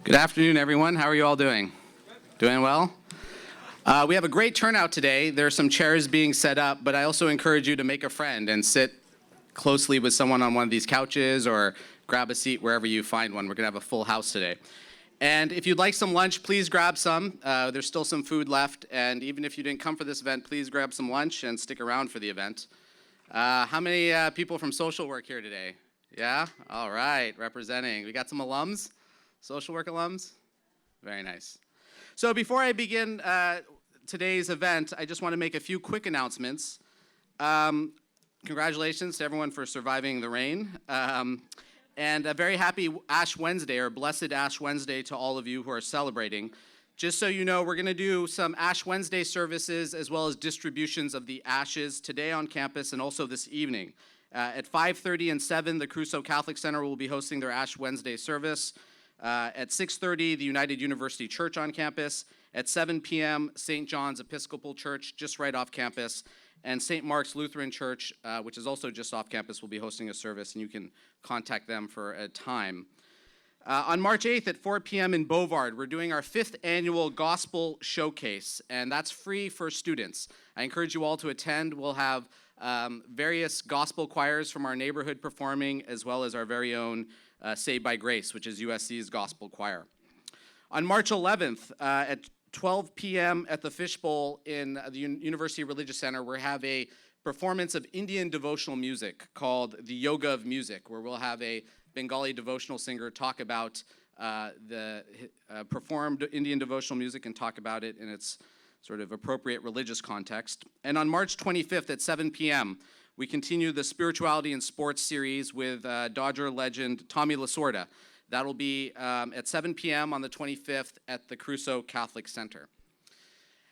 Good afternoon, everyone. How are you all doing? Doing well? We have a great turnout today. There are some chairs being set up, but I also encourage you to make a friend and sit closely with someone on one of these couches or grab a seat wherever you find one. We're going to have a full house today. And if you'd like some lunch, please grab some. There's still some food left. And even if you didn't come for this event, please grab some lunch and stick around for the event. How many people from social work here today? Yeah? All right. Representing. We got some alums? Social work alums? Very nice. So before I begin today's event, I just want to make a few quick announcements. Congratulations to everyone for surviving the rain. And a very happy Ash Wednesday, or Blessed Ash Wednesday to all of you who are celebrating. Just so you know, we're going to do some Ash Wednesday services as well as distributions of the ashes today on campus and also this evening. At 5:30 and 7, the Crusoe Catholic Center will be hosting their Ash Wednesday service. At 6:30, the United University Church on campus. At 7 p.m., St. John's Episcopal Church, just right off campus. And St. Mark's Lutheran Church, which is also just off campus, will be hosting a service, and you can contact them for a time. On March 8th at 4 p.m. in Bovard, we're doing our 5th annual Gospel Showcase, and that's free for students. I encourage you all to attend. We'll have various gospel choirs from our neighborhood performing, as well as our very own Saved by Grace, which is USC's gospel choir. On March 11th at 12 p.m. at the Fishbowl in the University Religious Center, we have a performance of Indian devotional music called the Yoga of Music, where we'll have a Bengali devotional singer talk about the performed Indian devotional music and talk about it in its sort of appropriate religious context. And on March 25th at 7 p.m., we continue the Spirituality and Sports series with Dodger legend Tommy Lasorda. That'll be at 7 p.m. on the 25th at the Crusoe Catholic Center.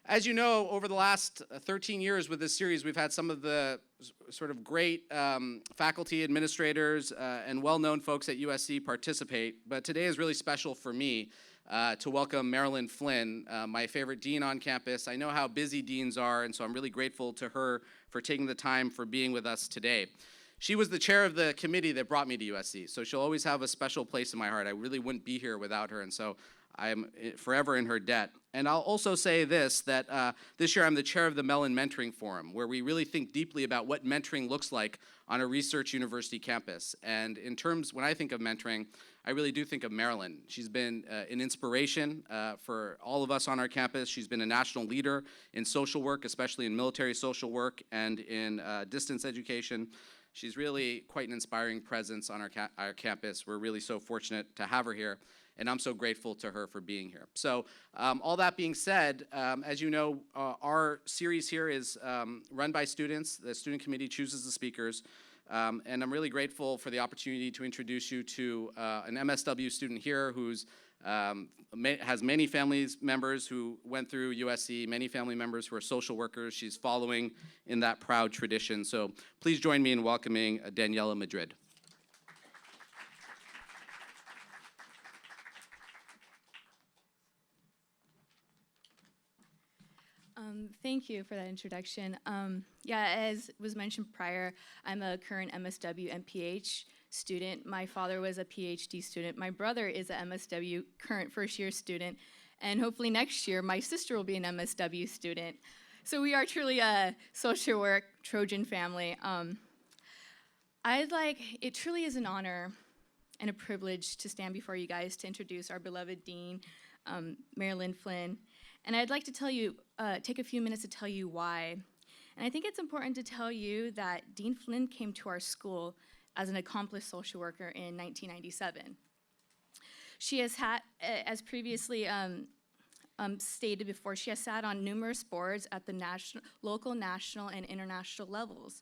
As you know, over the last 13 years with this series, we've had some of the sort of great faculty, administrators, and well-known folks at USC participate. But today is really special for me to welcome Marilyn Flynn, my favorite dean on campus. I know how busy deans are, and so I'm really grateful to her for taking the time for being with us today. She was the chair of the committee that brought me to USC, so she'll always have a special place in my heart. I really wouldn't be here without her, and so I'm forever in her debt. And I'll also say this, that this year I'm the chair of the Mellon Mentoring Forum, where we really think deeply about what mentoring looks like on a research university campus. And in terms, when I think of mentoring, I really do think of Marilyn. She's been an inspiration for all of us on our campus. She's been a national leader in social work, especially in military social work and in distance education. She's really quite an inspiring presence on our campus. We're really so fortunate to have her here, and I'm so grateful to her for being here. So all that being said, as you know, our series here is run by students. The student committee chooses the speakers, and I'm really grateful for the opportunity to introduce you to an MSW student here who's has many family members who went through USC, many family members who are social workers. She's following in that proud tradition. So please join me in welcoming Daniela Madrid. Thank you for that introduction. As was mentioned prior, I'm a current MSW MPH student. My father was a PhD student. My brother is an MSW current first-year student. And hopefully next year, my sister will be an MSW student. So we are truly a social work Trojan family. It truly is an honor and a privilege to stand before you guys to introduce our beloved Dean, Marilyn Flynn. And I'd like to take a few minutes to tell you why. And I think it's important to tell you that Dean Flynn came to our school as an accomplished social worker in 1997. She has had, as previously stated before, she has sat on numerous boards at the local, national, and international levels.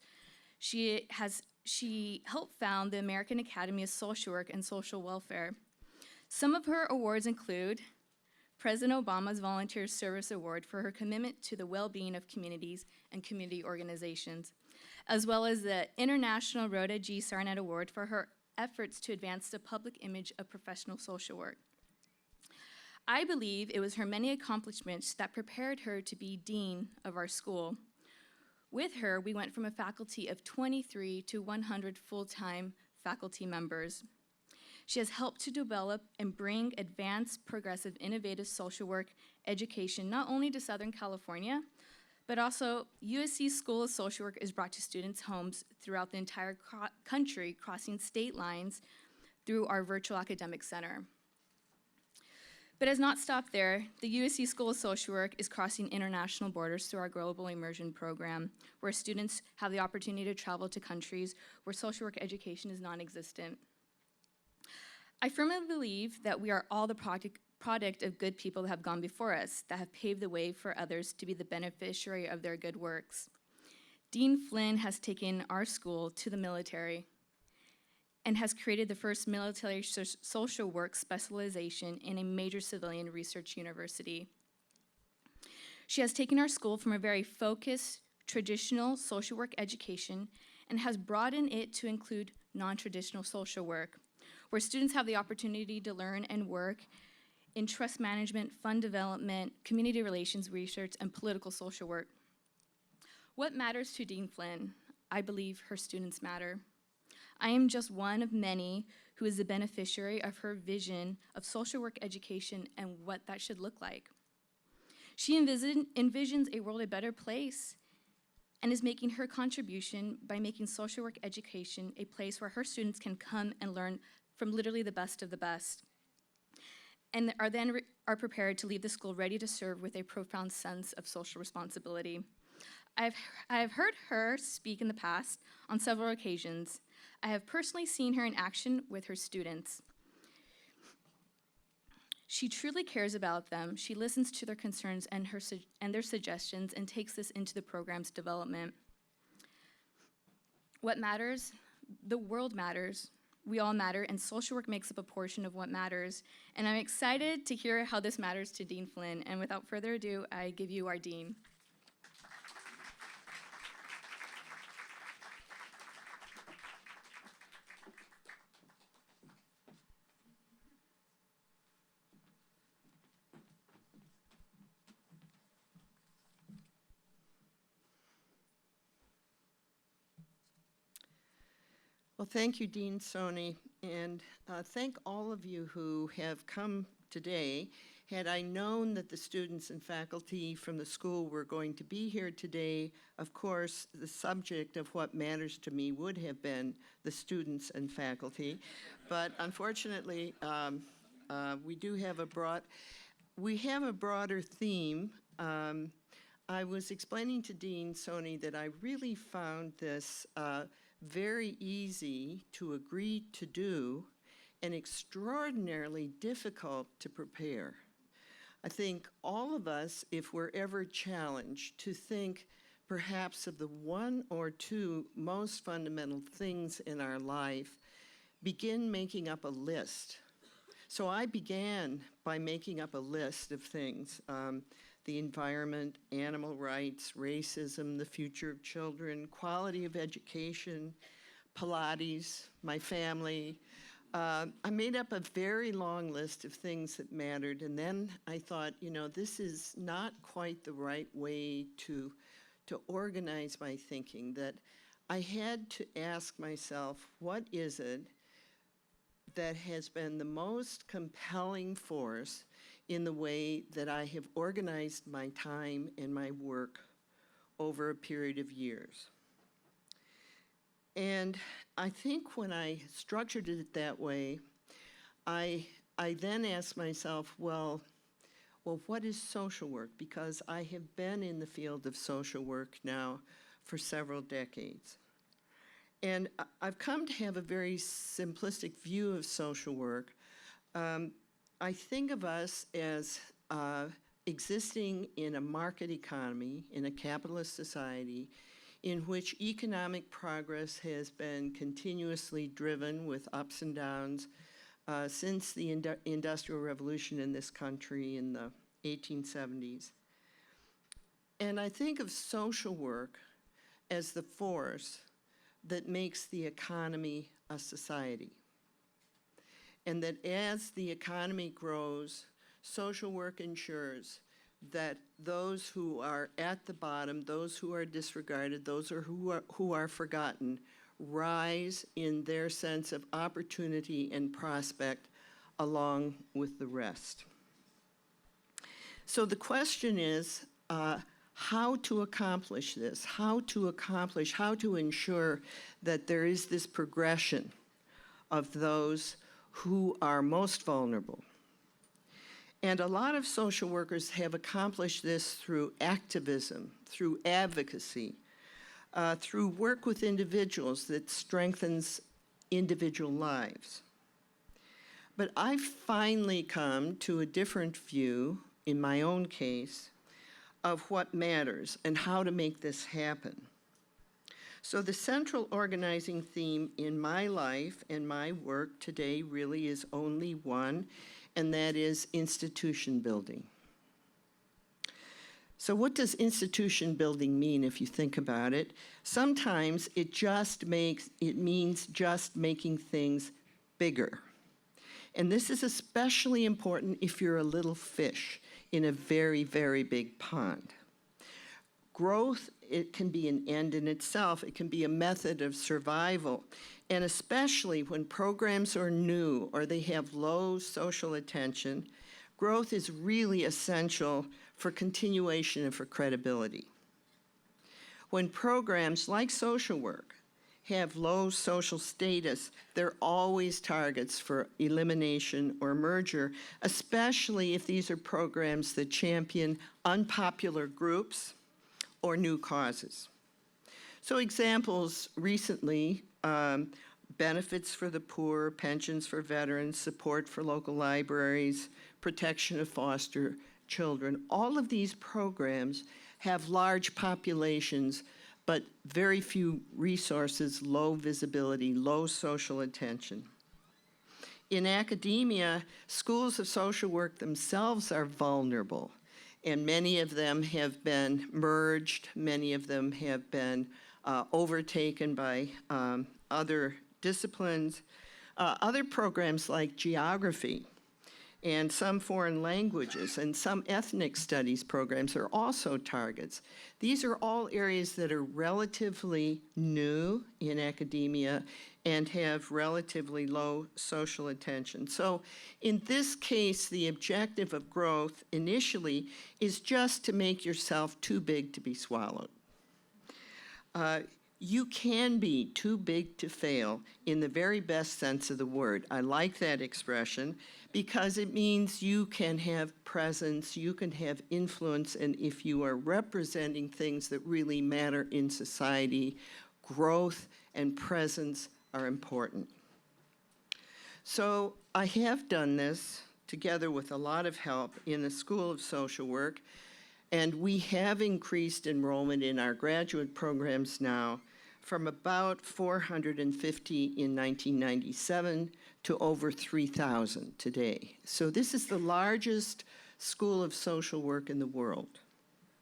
She helped found the American Academy of Social Work and Social Welfare. Some of her awards include President Obama's Volunteer Service Award for her commitment to the well-being of communities and community organizations, as well as the International Rhoda G. Sarnett Award for her efforts to advance the public image of professional social work. I believe it was her many accomplishments that prepared her to be dean of our school. With her, we went from a faculty of 23 to 100 full-time faculty members. She has helped to develop and bring advanced, progressive, innovative social work education not only to Southern California, but also USC School of Social Work is brought to students' homes throughout the entire country, crossing state lines through our virtual academic center. But has not stopped there. The USC School of Social Work is crossing international borders through our Global Immersion Program, where students have the opportunity to travel to countries where social work education is non-existent. I firmly believe that we are all the product of good people that have gone before us, that have paved the way for others to be the beneficiary of their good works. Dean Flynn has taken our school to the military and has created the first military social work specialization in a major civilian research university. She has taken our school from a very focused, traditional social work education and has broadened it to include non-traditional social work, where students have the opportunity to learn and work in trust management, fund development, community relations research, and political social work. What matters to Dean Flynn? I believe her students matter. I am just one of many who is the beneficiary of her vision of social work education and what that should look like. She envisions a world a better place and is making her contribution by making social work education a place where her students can come and learn from literally the best of the best, and are prepared to leave the school ready to serve with a profound sense of social responsibility. I have heard her speak in the past on several occasions. I have personally seen her in action with her students. She truly cares about them. She listens to their concerns and their suggestions and takes this into the program's development. What matters? The world matters. We all matter, and social work makes up a portion of what matters. And I'm excited to hear how this matters to Dean Flynn. And without further ado, I give you our Dean. Well, thank you, Dean Soni, and thank all of you who have come today. Had I known that the students and faculty from the school were going to be here today, of course, the subject of what matters to me would have been the students and faculty. But unfortunately, we have a broader theme. I was explaining to Dean Soni that I really found this very easy to agree to do and extraordinarily difficult to prepare. I think all of us, if we're ever challenged to think perhaps of the one or two most fundamental things in our life, begin making up a list. So I began by making up a list of things. The environment, animal rights, racism, the future of children, quality of education, Pilates, my family. I made up a very long list of things that mattered, and then I thought, this is not quite the right way to organize my thinking, that I had to ask myself, what is it that has been the most compelling force in the way that I have organized my time and my work over a period of years. And I think when I structured it that way, I then asked myself, well, what is social work? Because I have been in the field of social work now for several decades. And I've come to have a very simplistic view of social work. I think of us as existing in a market economy, in a capitalist society, in which economic progress has been continuously driven with ups and downs since the Industrial Revolution in this country in the 1870s. And I think of social work as the force that makes the economy a society. And that as the economy grows, social work ensures that those who are at the bottom, those who are disregarded, those who are forgotten, rise in their sense of opportunity and prospect along with the rest. So the question is, how to accomplish this, how to ensure that there is this progression of those who are most vulnerable. And a lot of social workers have accomplished this through activism, through advocacy, through work with individuals that strengthens individual lives. But I've finally come to a different view, in my own case, of what matters and how to make this happen. So the central organizing theme in my life and my work today really is only one, and that is institution building. So what does institution building mean if you think about it? Sometimes it means just making things bigger. And this is especially important if you're a little fish in a very, very big pond. Growth, it can be an end in itself. It can be a method of survival. And especially when programs are new or they have low social attention, growth is really essential for continuation and for credibility. When programs like social work have low social status, they're always targets for elimination or merger, especially if these are programs that champion unpopular groups or new causes. So examples recently, benefits for the poor, pensions for veterans, support for local libraries, protection of foster children. All of these programs have large populations, but very few resources, low visibility, low social attention. In academia, schools of social work themselves are vulnerable, and many of them have been merged, many of them have been overtaken by other disciplines. Other programs like geography and some foreign languages and some ethnic studies programs are also targets. These are all areas that are relatively new in academia and have relatively low social attention. So in this case, the objective of growth initially is just to make yourself too big to be swallowed. You can be too big to fail in the very best sense of the word. I like that expression because it means you can have presence, you can have influence, and if you are representing things that really matter in society, growth and presence are important. So I have done this together with a lot of help in the School of Social Work, and we have increased enrollment in our graduate programs now from about 450 in 1997 to over 3,000 today. So this is the largest school of social work in the world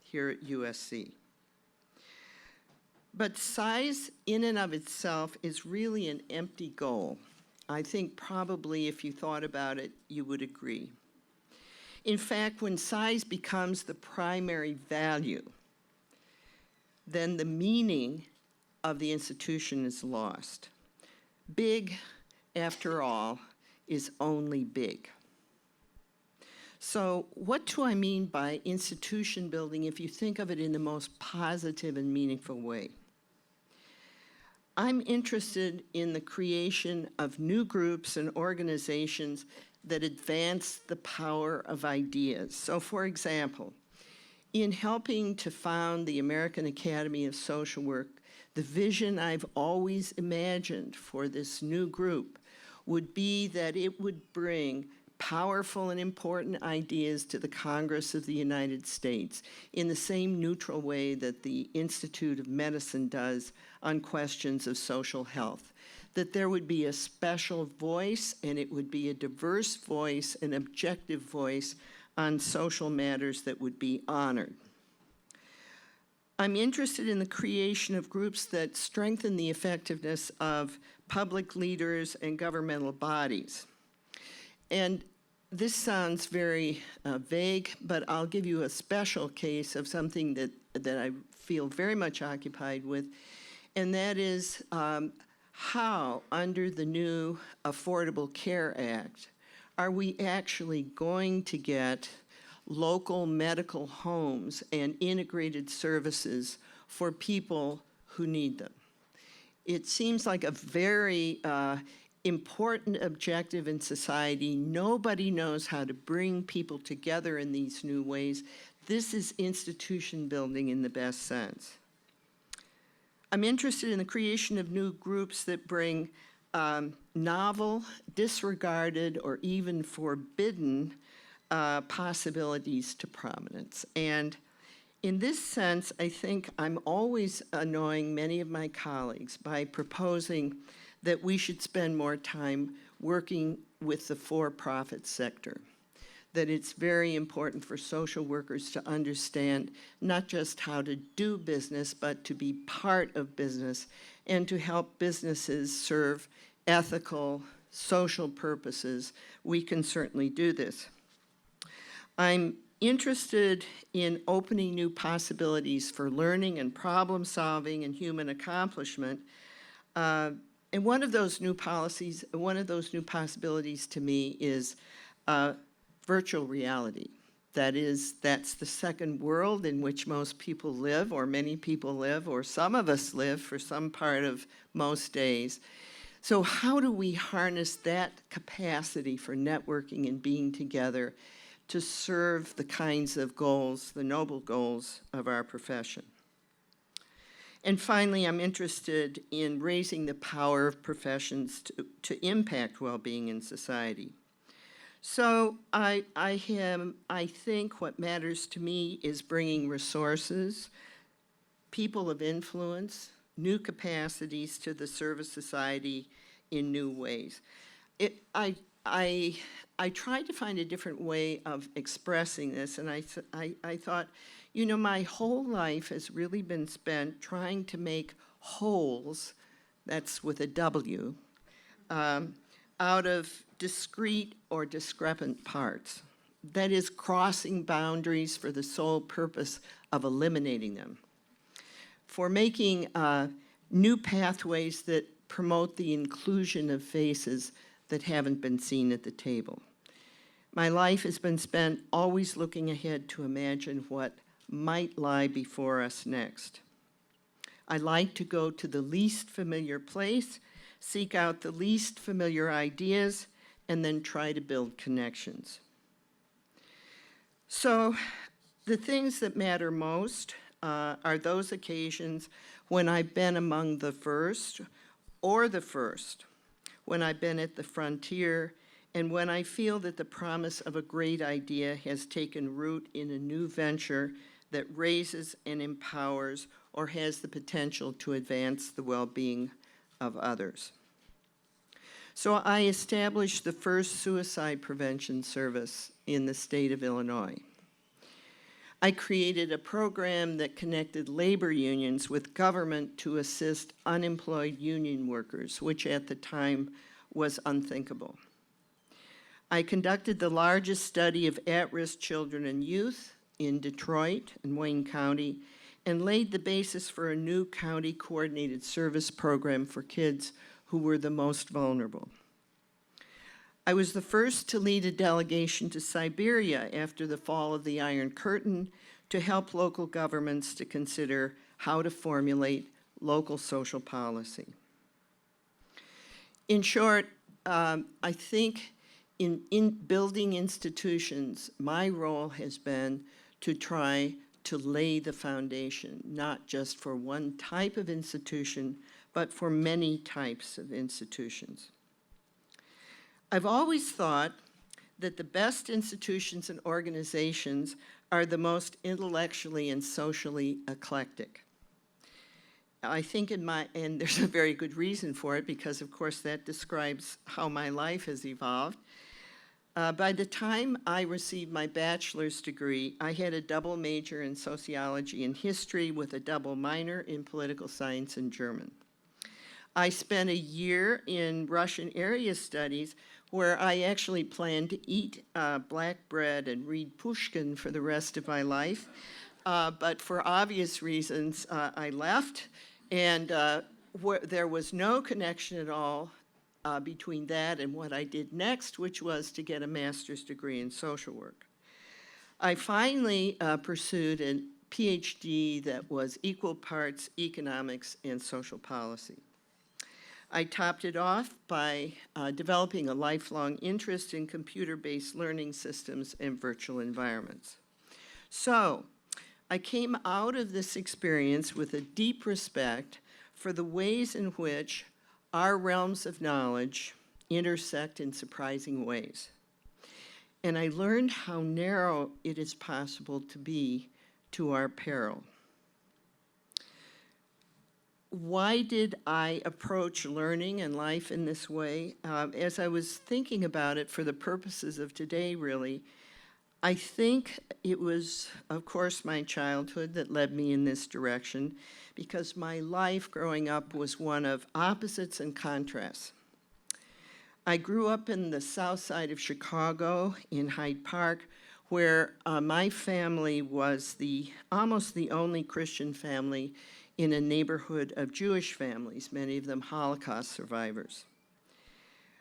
here at USC. But size in and of itself is really an empty goal. I think probably if you thought about it, you would agree. In fact, when size becomes the primary value, then the meaning of the institution is lost. Big, after all, is only big. So what do I mean by institution building if you think of it in the most positive and meaningful way? I'm interested in the creation of new groups and organizations that advance the power of ideas. So for example, in helping to found the American Academy of Social Work, the vision I've always imagined for this new group would be that it would bring powerful and important ideas to the Congress of the United States in the same neutral way that the Institute of Medicine does on questions of social health. That there would be a special voice, and it would be a diverse voice, an objective voice on social matters that would be honored. I'm interested in the creation of groups that strengthen the effectiveness of public leaders and governmental bodies. And this sounds very vague, but I'll give you a special case of something that I feel very much occupied with, and that is how, under the new Affordable Care Act, are we actually going to get local medical homes and integrated services for people who need them? It seems like a very important objective in society. Nobody knows how to bring people together in these new ways. This is institution building in the best sense. I'm interested in the creation of new groups that bring novel, disregarded, or even forbidden possibilities to prominence. And in this sense, I think I'm always annoying many of my colleagues by proposing that we should spend more time working with the for-profit sector, that it's very important for social workers to understand not just how to do business, but to be part of business and to help businesses serve ethical, social purposes. We can certainly do this. I'm interested in opening new possibilities for learning and problem solving and human accomplishment. And one of those new possibilities to me is virtual reality. That's the second world in which most people live, or many people live, or some of us live for some part of most days. So how do we harness that capacity for networking and being together to serve the kinds of goals, the noble goals of our profession? And finally, I'm interested in raising the power of professions to impact well-being in society. So I think what matters to me is bringing resources, people of influence, new capacities to the service society in new ways. I tried to find a different way of expressing this, and I thought, you know, my whole life has really been spent trying to make wholes, that's with a W, out of discrete or discrepant parts. That is, crossing boundaries for the sole purpose of eliminating them, for making new pathways that promote the inclusion of faces that haven't been seen at the table. My life has been spent always looking ahead to imagine what might lie before us next. I like to go to the least familiar place, seek out the least familiar ideas, and then try to build connections. So the things that matter most are those occasions when I've been among the first, or the first, when I've been at the frontier, and when I feel that the promise of a great idea has taken root in a new venture that raises and empowers or has the potential to advance the well-being of others. So I established the first suicide prevention service in the state of Illinois. I created a program that connected labor unions with government to assist unemployed union workers, which at the time was unthinkable. I conducted the largest study of at-risk children and youth in Detroit and Wayne County, and laid the basis for a new county coordinated service program for kids who were the most vulnerable. I was the first to lead a delegation to Siberia after the fall of the Iron Curtain to help local governments to consider how to formulate local social policy. In short, I think in building institutions, my role has been to try to lay the foundation, not just for one type of institution, but for many types of institutions. I've always thought that the best institutions and organizations are the most intellectually and socially eclectic. I think and there's a very good reason for it, because of course that describes how my life has evolved. By the time I received my bachelor's degree, I had a double major in sociology and history with a double minor in political science and German. I spent a year in Russian area studies where I actually planned to eat black bread and read Pushkin for the rest of my life. But for obvious reasons, I left And there was no connection at all between that and what I did next, which was to get a master's degree in social work. I finally pursued a PhD that was equal parts economics and social policy. I topped it off by developing a lifelong interest in computer-based learning systems and virtual environments. So, I came out of this experience with a deep respect for the ways in which our realms of knowledge intersect in surprising ways. And I learned how narrow it is possible to be to our peril. Why did I approach learning and life in this way? As I was thinking about it for the purposes of today, really, I think it was, of course, my childhood that led me in this direction, because my life growing up was one of opposites and contrasts. I grew up in the south side of Chicago, in Hyde Park, where my family was almost the only Christian family in a neighborhood of Jewish families, many of them Holocaust survivors.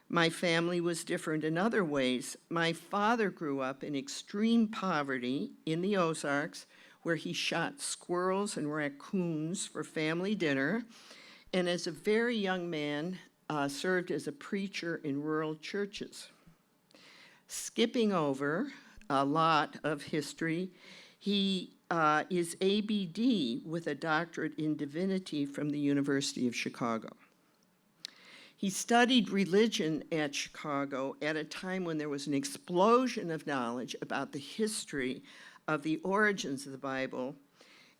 My family was different in other ways. My father grew up in extreme poverty in the Ozarks, where he shot squirrels and raccoons for family dinner, and as a very young man, served as a preacher in rural churches. Skipping over a lot of history, he is ABD with a doctorate in divinity from the University of Chicago. He studied religion at Chicago at a time when there was an explosion of knowledge about the history of the origins of the Bible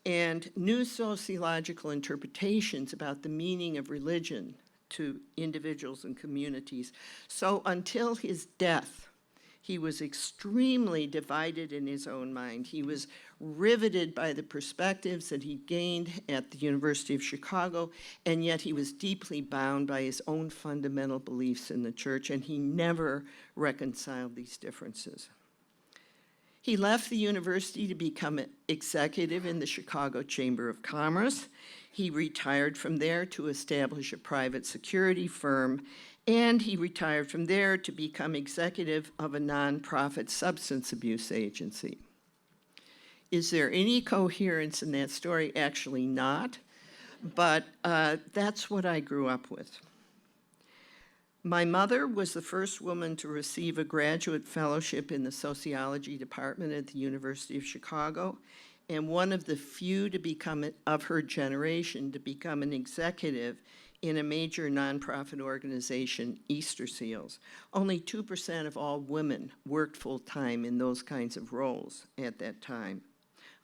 and new sociological interpretations about the meaning of religion to individuals and communities. So until his death, he was extremely divided in his own mind. He was riveted by the perspectives that he gained at the University of Chicago, and yet he was deeply bound by his own fundamental beliefs in the church, and he never reconciled these differences. He left the university to become an executive in the Chicago Chamber of Commerce. He retired from there to establish a private security firm, and he retired from there to become executive of a nonprofit substance abuse agency. Is there any coherence in that story? Actually not, but that's what I grew up with. My mother was the first woman to receive a graduate fellowship in the sociology department at the University of Chicago, and one of the few to become, of her generation, to become an executive in a major nonprofit organization, Easter Seals. Only 2% of all women worked full-time in those kinds of roles at that time.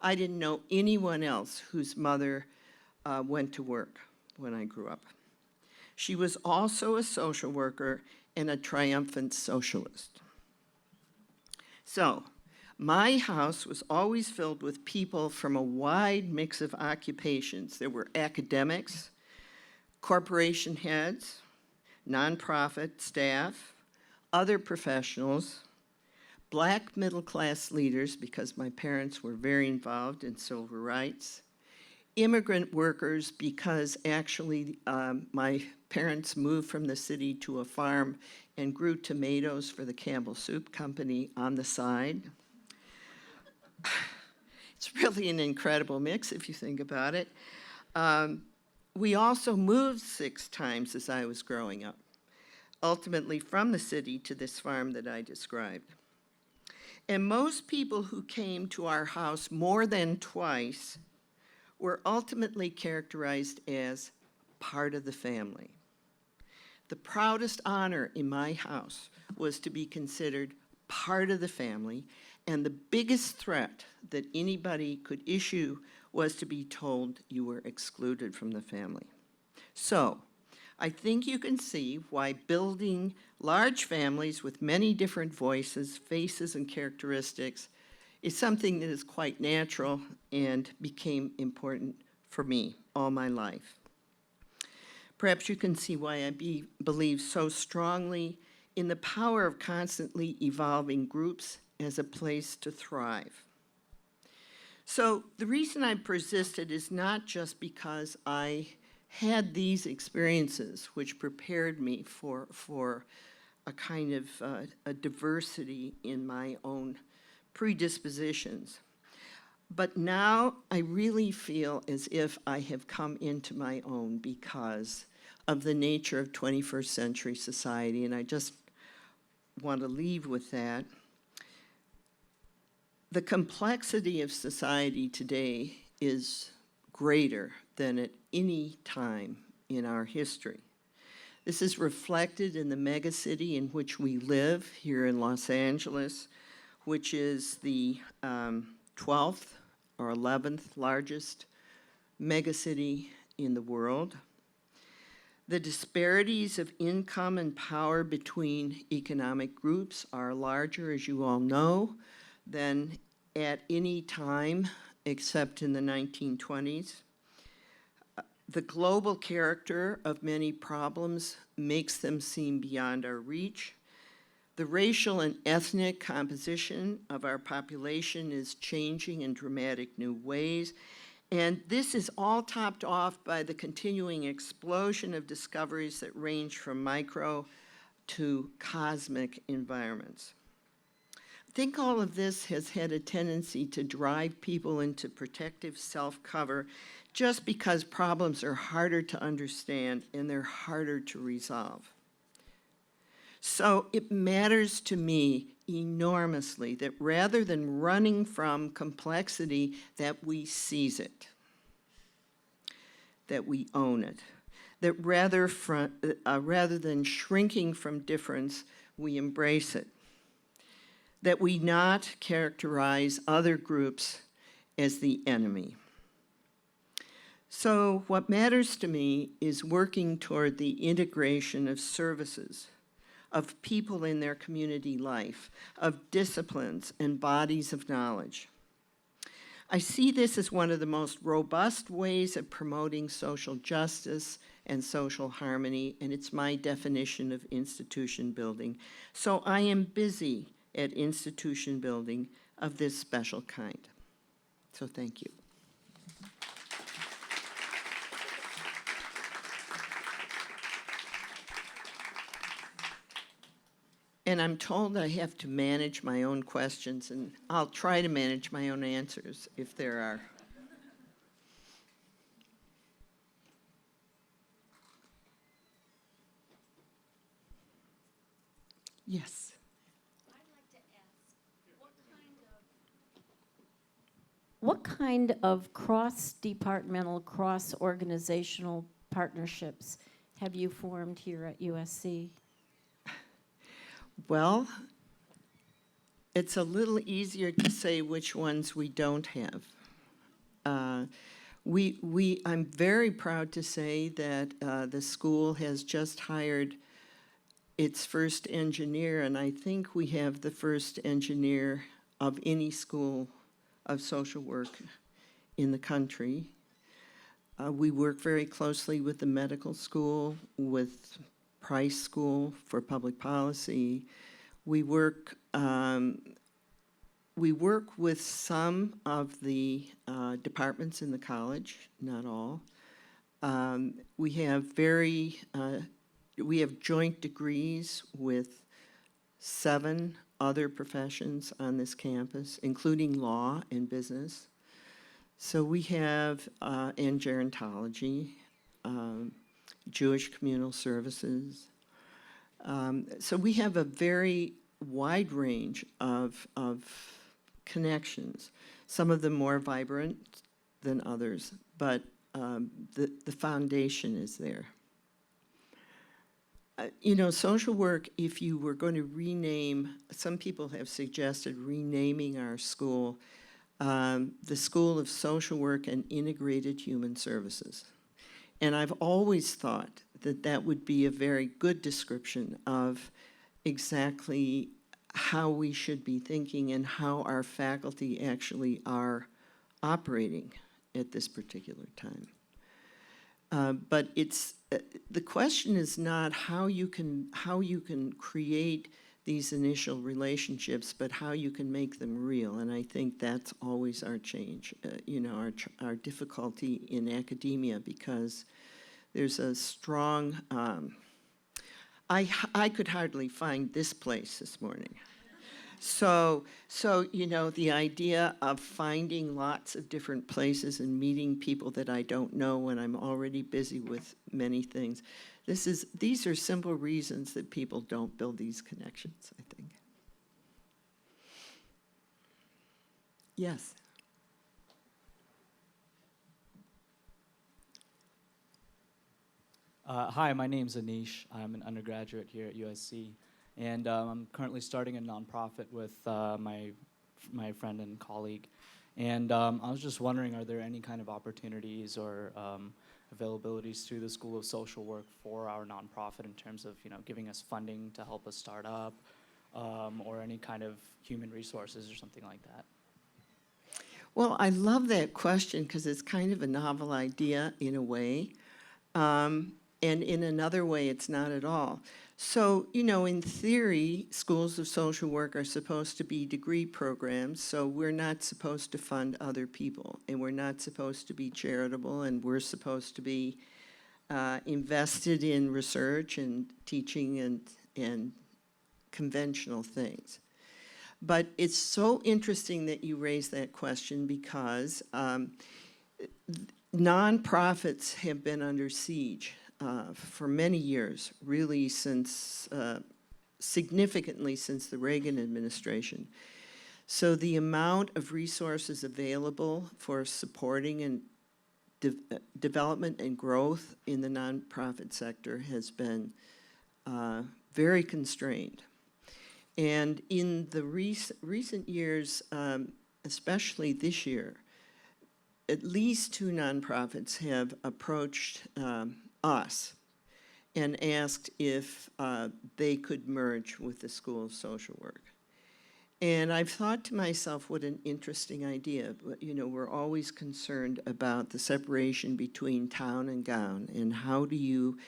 I didn't know anyone else whose mother went to work when I grew up. She was also a social worker and a triumphant socialist. So, my house was always filled with people from a wide mix of occupations. There were academics, corporation heads, nonprofit staff, other professionals, Black middle-class leaders, because my parents were very involved in civil rights, immigrant workers, because actually my parents moved from the city to a farm and grew tomatoes for the Campbell Soup Company on the side. It's really an incredible mix if you think about it. We also moved 6 times as I was growing up, ultimately from the city to this farm that I described. And most people who came to our house more than twice were ultimately characterized as part of the family. The proudest honor in my house was to be considered part of the family, and the biggest threat that anybody could issue was to be told you were excluded from the family. So, I think you can see why building large families with many different voices, faces, and characteristics is something that is quite natural and became important for me all my life. Perhaps you can see why I believe so strongly in the power of constantly evolving groups as a place to thrive. So the reason I persisted is not just because I had these experiences, which prepared me for a kind of a diversity in my own predispositions. But now I really feel as if I have come into my own because of the nature of 21st century society, and I just want to leave with that. The complexity of society today is greater than at any time in our history. This is reflected in the megacity in which we live here in Los Angeles, which is the 12th or 11th largest megacity in the world. The disparities of income and power between economic groups are larger, as you all know, than at any time except in the 1920s. The global character of many problems makes them seem beyond our reach. The racial and ethnic composition of our population is changing in dramatic new ways, and this is all topped off by the continuing explosion of discoveries that range from micro to cosmic environments. I think all of this has had a tendency to drive people into protective self-cover just because problems are harder to understand and they're harder to resolve. So it matters to me enormously that rather than running from complexity, that we seize it, that we own it, that rather than shrinking from difference, we embrace it, that we not characterize other groups as the enemy. So what matters to me is working toward the integration of services, of people in their community life, of disciplines and bodies of knowledge. I see this as one of the most robust ways of promoting social justice and social harmony, and it's my definition of institution building. So I am busy at institution building of this special kind. So thank you. And I'm told I have to manage my own questions, and I'll try to manage my own answers if there are. Yes. I'd like to ask, what kind of cross-departmental, cross-organizational partnerships have you formed here at USC? Well, it's a little easier to say which ones we don't have. I'm very proud to say that the school has just hired its first engineer, and I think we have the first engineer of any school of social work in the country. We work very closely with the medical school, with Price School for Public Policy. We work with some of the departments in the college, not all. We have joint degrees with 7 other professions on this campus, including law and business. So we have and gerontology, Jewish communal services. So we have a very wide range of connections, some of them more vibrant than others, but the foundation is there. You know, social work, if you were going to rename, some people have suggested renaming our school, the School of Social Work and Integrated Human Services. And I've always thought that that would be a very good description of exactly how we should be thinking and how our faculty actually are operating at this particular time. But it's the question is not how you can create these initial relationships, but how you can make them real. And I think that's always our change, you know, our difficulty in academia, because There's a strong, I could hardly find this place this morning. So, you know, the idea of finding lots of different places and meeting people that I don't know when I'm already busy with many things, these are simple reasons that people don't build these connections, I think. Yes. Hi, my name's Anish. I'm an undergraduate here at USC, and I'm currently starting a nonprofit with my friend and colleague. And I was just wondering, are there any kind of opportunities or availabilities through the School of Social Work for our nonprofit in terms of, you know, giving us funding to help us start up, or any kind of human resources or something like that? Well, I love that question because it's kind of a novel idea in a way. And in another way, it's not at all. So, you know, in theory, schools of social work are supposed to be degree programs, so we're not supposed to fund other people, and we're not supposed to be charitable, and we're supposed to be invested in research and teaching and conventional things. But it's so interesting that you raised that question because nonprofits have been under siege for many years, really since, significantly since the Reagan administration. So the amount of resources available for supporting and development and growth in the nonprofit sector has been very constrained. And in the recent years, especially this year, at least 2 nonprofits have approached us and asked if they could merge with the School of Social Work. And I've thought to myself, what an interesting idea. But, you know, we're always concerned about the separation between town and gown, and how do you,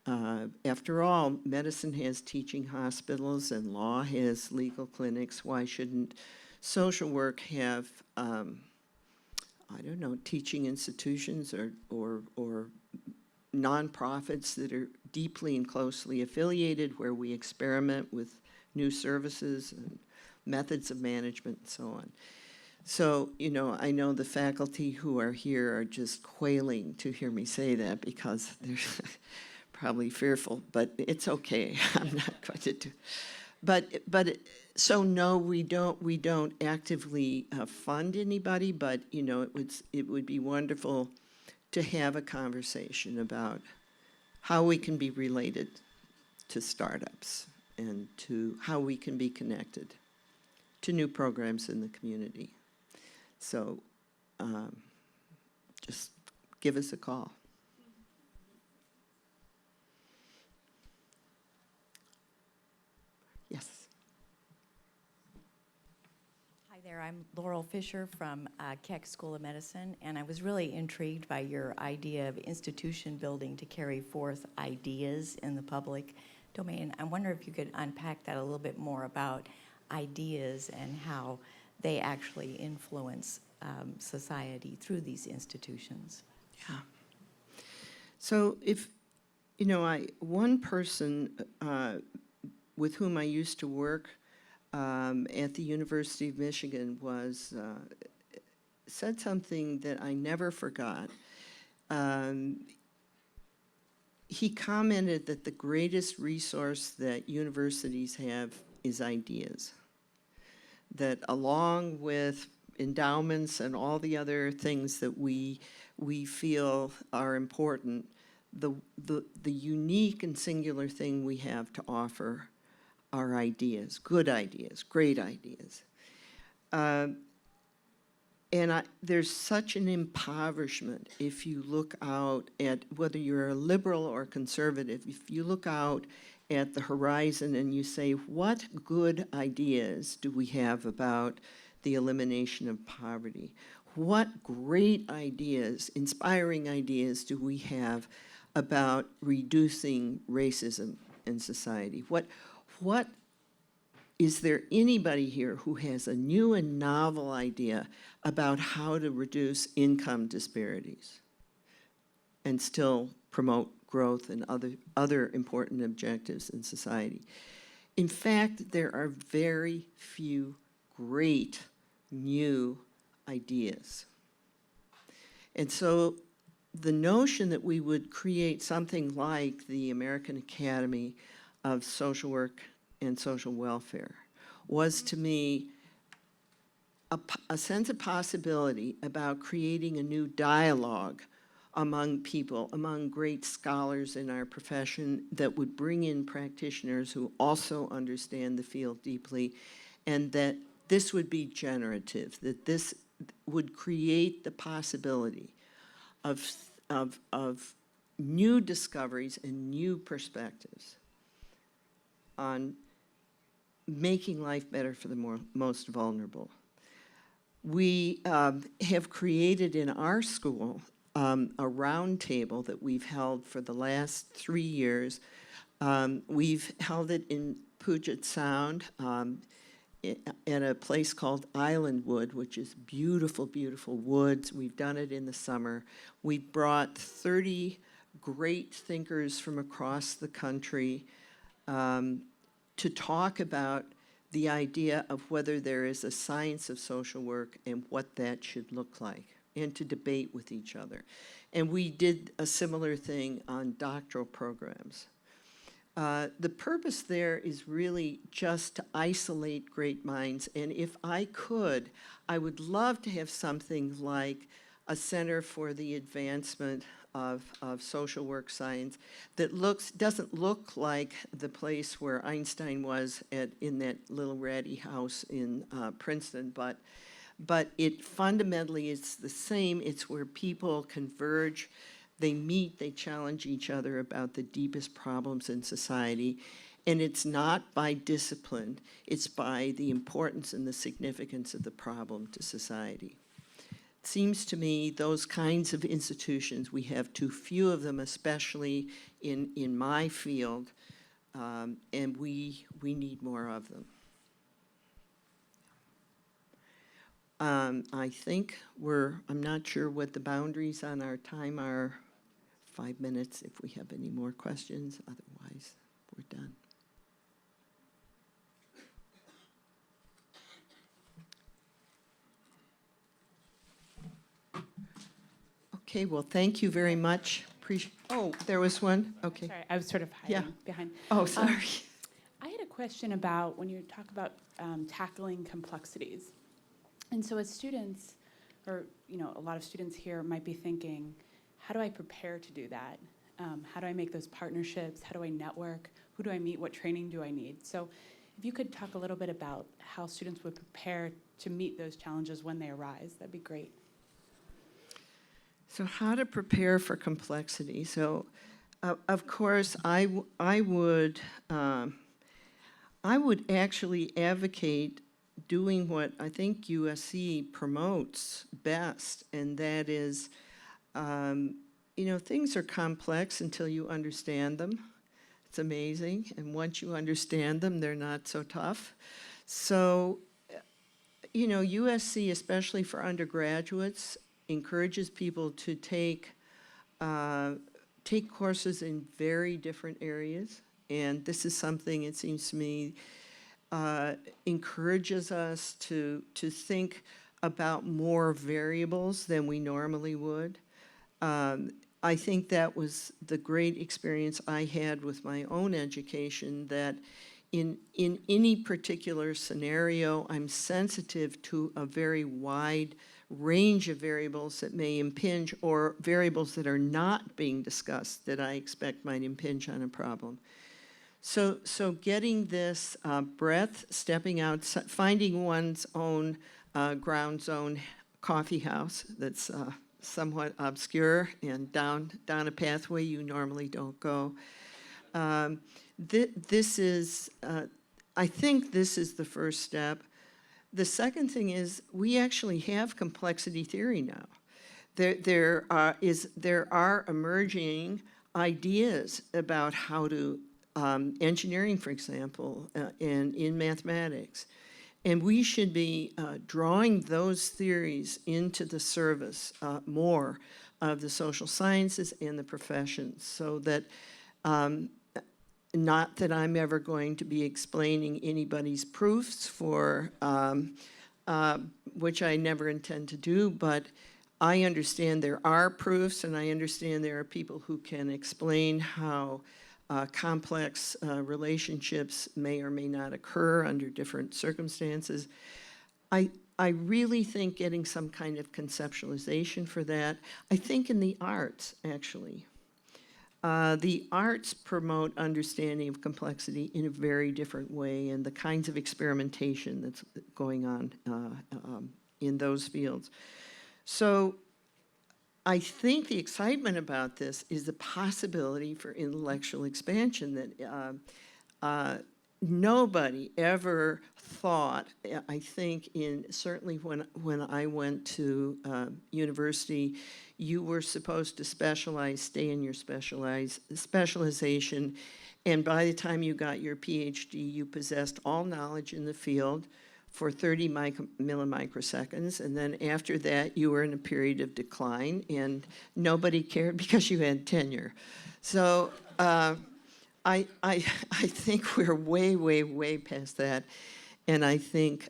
after all, medicine has teaching hospitals and law has legal clinics. Why shouldn't social work have, I don't know, teaching institutions or nonprofits that are deeply and closely affiliated, where we experiment with new services and methods of management and so on. So, you know, I know the faculty who are here are just quailing to hear me say that because they're probably fearful, but it's okay. I'm not going to do. But so no, we don't actively fund anybody, but you know, it would be wonderful to have a conversation about how we can be related to startups and to how we can be connected to new programs in the community. So just give us a call. Yes. Hi there, I'm Laurel Fisher from Keck School of Medicine, and I was really intrigued by your idea of institution building to carry forth ideas in the public domain. I wonder if you could unpack that a little bit more about ideas and how they actually influence society through these institutions. Yeah. So if, you know, one person with whom I used to work at the University of Michigan said something that I never forgot. He commented that the greatest resource that universities have is ideas. That along with endowments and all the other things that we feel are important, the unique and singular thing we have to offer are ideas, good ideas, great ideas. And there's such an impoverishment if you look out at, whether you're a liberal or conservative, if you look out at the horizon and you say, what good ideas do we have about the elimination of poverty? What great ideas, inspiring ideas do we have about reducing racism in society? What is there anybody here who has a new and novel idea about how to reduce income disparities? and still promote growth and other important objectives in society. In fact, there are very few great new ideas. And so the notion that we would create something like the American Academy of Social Work and Social Welfare was, to me, a sense of possibility about creating a new dialogue among people, among great scholars in our profession, that would bring in practitioners who also understand the field deeply, and that this would be generative, that this would create the possibility of new discoveries and new perspectives on making life better for the most vulnerable. We have created in our school a round table that we've held for the last 3 years. We've held it in Puget Sound at a place called Islandwood, which is beautiful, beautiful woods. We've done it in the summer. We brought 30 great thinkers from across the country to talk about the idea of whether there is a science of social work and what that should look like, and to debate with each other. And we did a similar thing on doctoral programs. The purpose there is really just to isolate great minds, and if I could, I would love to have something like a Center for the Advancement of Social Work Science that doesn't look like the place where Einstein was in that little ratty house in Princeton, but it fundamentally is the same. It's where people converge, they meet, they challenge each other about the deepest problems in society. And it's not by discipline, it's by the importance and the significance of the problem to society. It seems to me those kinds of institutions, we have too few of them, especially in my field, and we need more of them. I think I'm not sure what the boundaries on our time are. 5 minutes if we have any more questions, otherwise we're done. Okay, well, thank you very much. Oh, there was one? Okay. Sorry, I was sort of hiding behind. Oh, sorry. I had a question about when you talk about tackling complexities. And so as students, or a lot of students here might be thinking, how do I prepare to do that? How do I make those partnerships? How do I network? Who do I meet? What training do I need? So if you could talk a little bit about how students would prepare to meet those challenges when they arise, that'd be great. So how to prepare for complexity. So, of course, I would actually advocate doing what I think USC promotes best, and that is, things are complex until you understand them. It's amazing, and once you understand them, they're not so tough. So, USC, especially for undergraduates, encourages people to take courses in very different areas, and this is something, it seems to me, encourages us to think about more variables than we normally would. I think that was the great experience I had with my own education, that in any particular scenario, I'm sensitive to a very wide range of variables that may impinge, or variables that are not being discussed that I expect might impinge on a problem. So getting this breadth, stepping out, finding one's own ground zone coffee house that's somewhat obscure and down a pathway you normally don't go. This is, I think this is the first step. The second thing is, we actually have complexity theory now. There are emerging ideas about how to, engineering, for example, and in mathematics, And we should be drawing those theories into the service more of the social sciences and the professions, so that not that I'm ever going to be explaining anybody's proofs for, which I never intend to do, but I understand there are proofs, and I understand there are people who can explain how complex relationships may or may not occur under different circumstances. I really think getting some kind of conceptualization for that. I think in the arts, actually. The arts promote understanding of complexity in a very different way, and the kinds of experimentation that's going on in those fields. So I think the excitement about this is the possibility for intellectual expansion that nobody ever thought. I think certainly when I went to university, you were supposed to specialize, stay in your specialization, and by the time you got your PhD, you possessed all knowledge in the field for 30 millimicroseconds, and then after that, you were in a period of decline, and nobody cared because you had tenure. So I think we're way, way, way past that, and I think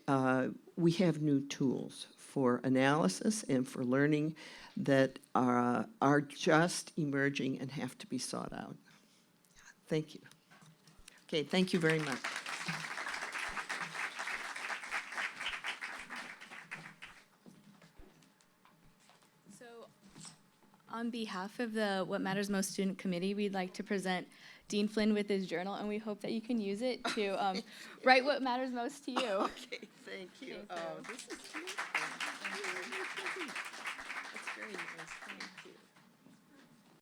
we have new tools for analysis and for learning that are just emerging and have to be sought out. Thank you. Okay, thank you very much. On behalf of the What Matters Most Student Committee, we'd like to present Dean Flynn with his journal, and we hope that you can use it to write what matters most to you. Okay, thank you. Thank you. Oh, this is beautiful.